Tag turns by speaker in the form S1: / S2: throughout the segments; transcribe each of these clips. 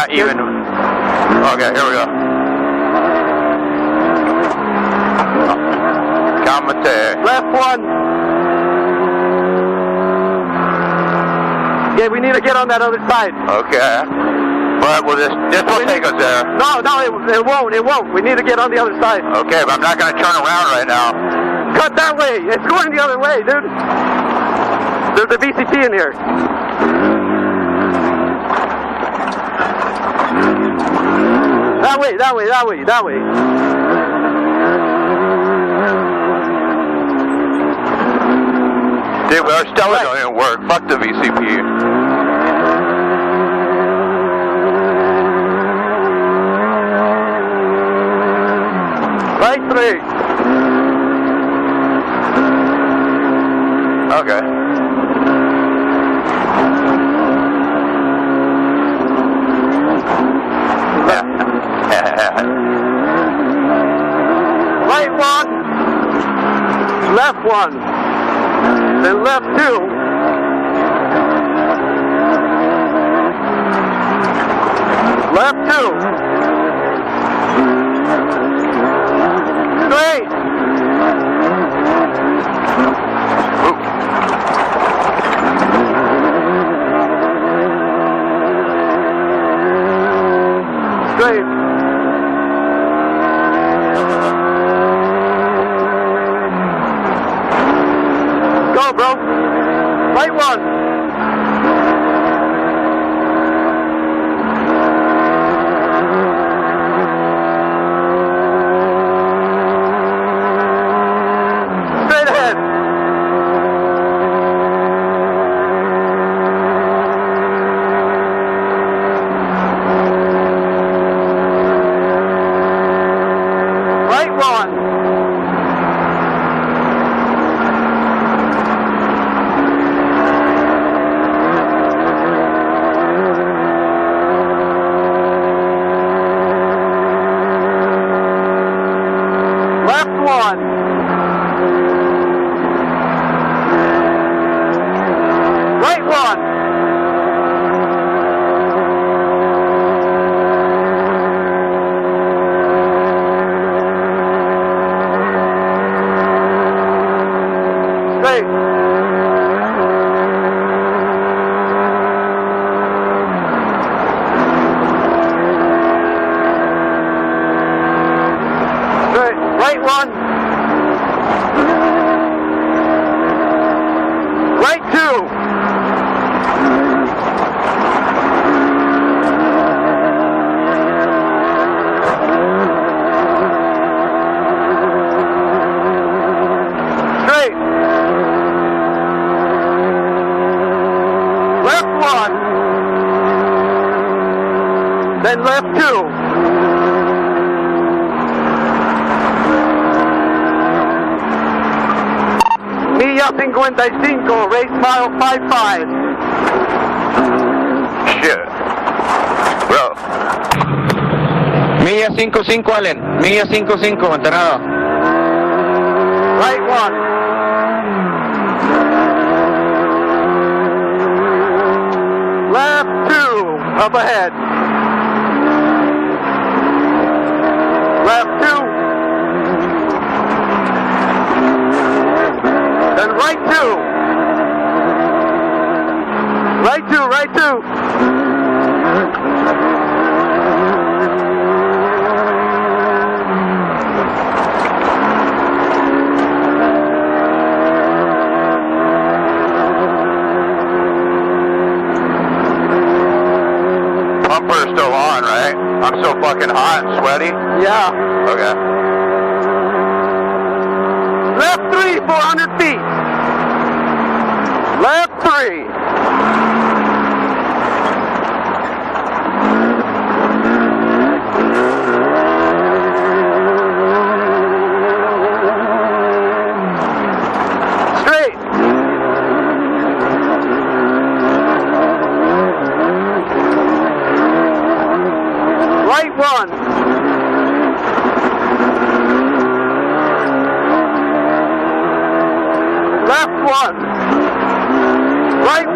S1: not even. Okay, here we go. Commentary.
S2: Left 1. Yeah, we need to get on that other side.
S1: Okay. But will this will take us there.
S2: No, it won't. We need to get on the other side.
S1: Okay, but I'm not going to turn around right now.
S2: Cut that way. It's going the other way, dude. There's a VCT in here. That way.
S1: Dude, our Stella don't even work. Fuck the VCP.
S2: Right 3.
S1: Okay.
S2: Right 1. Left 1. Then left 2. Left 2. Straight. Straight. Go, bro. Right 1. Straight ahead. Right 1. Left 1. Right 1. Straight. Straight. Right 1. Right 2. Straight. Left 1. Then left 2. Milla 55, race mile 55.
S1: Shit. Bro.
S3: Milla 55, Allen. Milla 55, entrenado.
S2: Right 1. Left 2. Up ahead. Left 2. Then right 2. Right 2, right 2.
S1: Pumper's still on, right? I'm so fucking hot and sweaty.
S2: Yeah.
S1: Okay.
S2: Left 3, 400 feet. Left 3. Straight. Right 1. Left 1. Right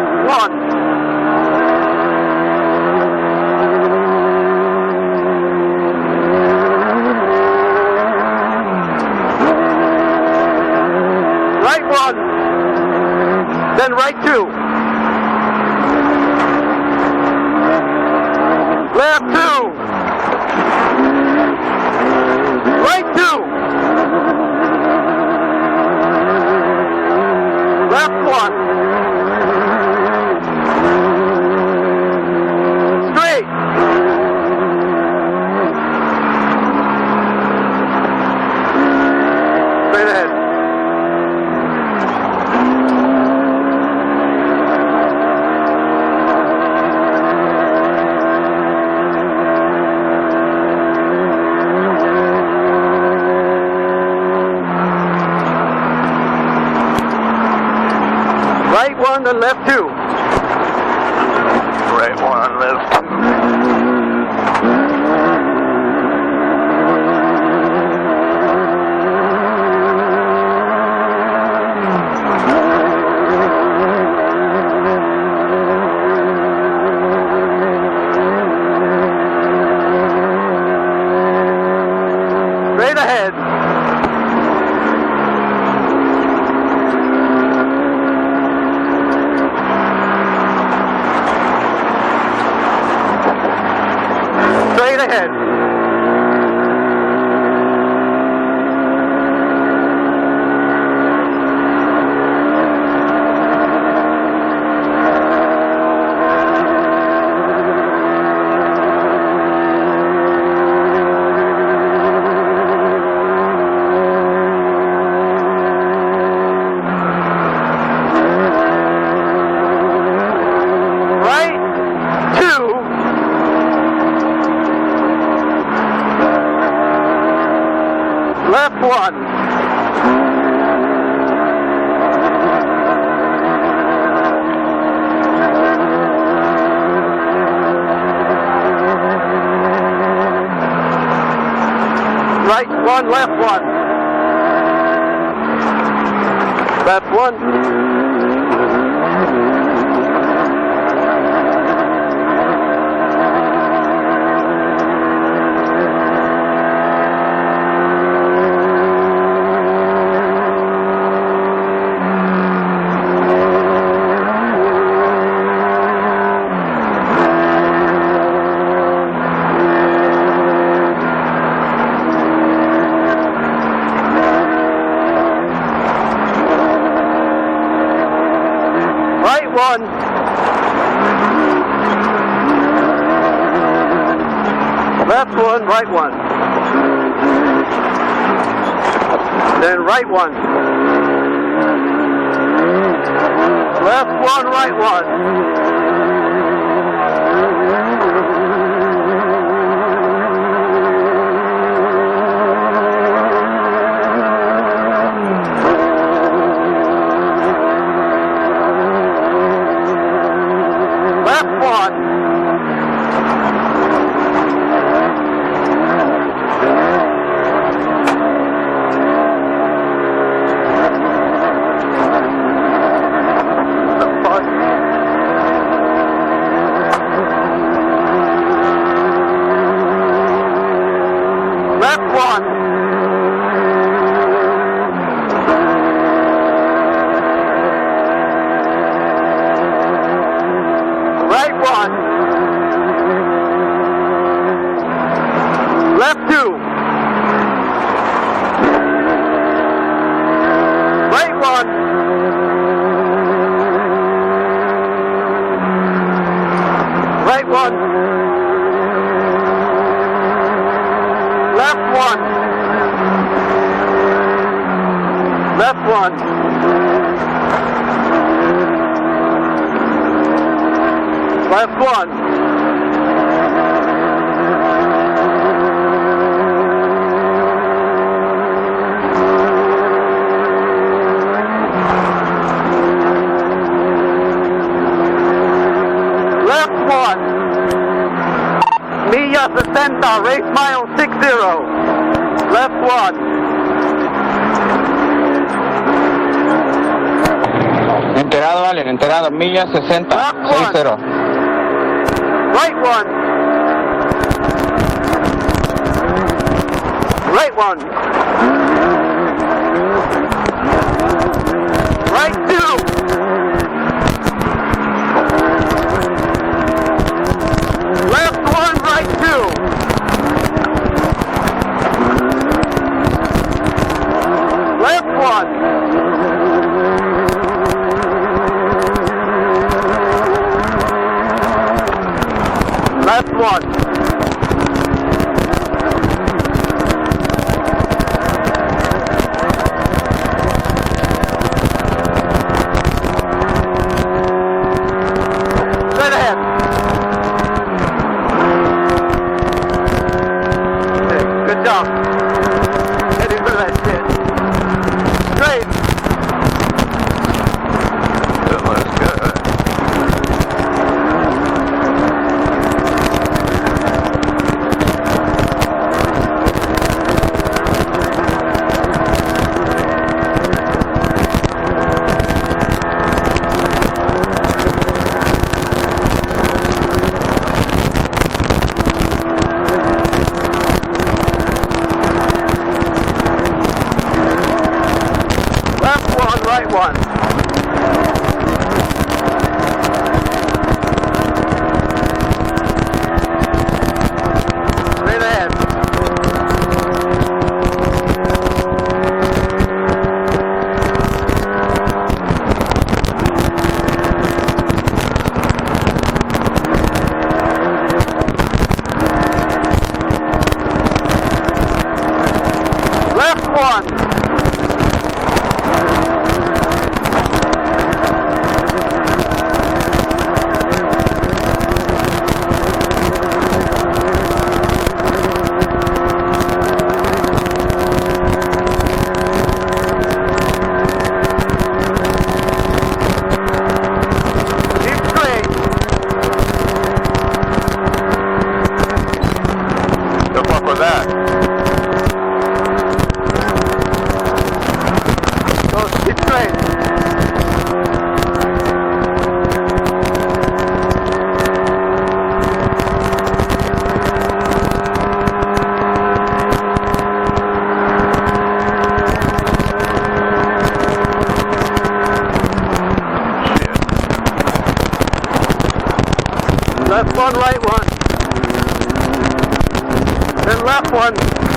S2: right 2. Left 2. Right 2. Left 1. Straight. Straight ahead. Right 1 and left 2.
S1: Right 1, left 2.
S2: Straight ahead. Straight ahead. Right 2. Left 1. Right 1, left 1. Left 1. Right 1. Left 1, right 1. Then right 1. Left 1, right 1. Left 1. Left 1. Right 1. Left 2. Right 1. Right 1. Left 1. Left 1. Left 1. Left 1. Milla 60, race mile 60. Left 1.
S3: Enterado, Allen, enterado. Milla 60,
S2: Left 1.
S3: 60.
S2: Right 1. Right 1. Right 2. Left one. Straight ahead. Okay, good job. Heading for that shit. Straight.
S1: That looks good.
S2: Left one, right one. Straight ahead. Left one. Keep straight.
S1: The fuck was that?
S2: Go, keep straight. Left one, right one. Then left one.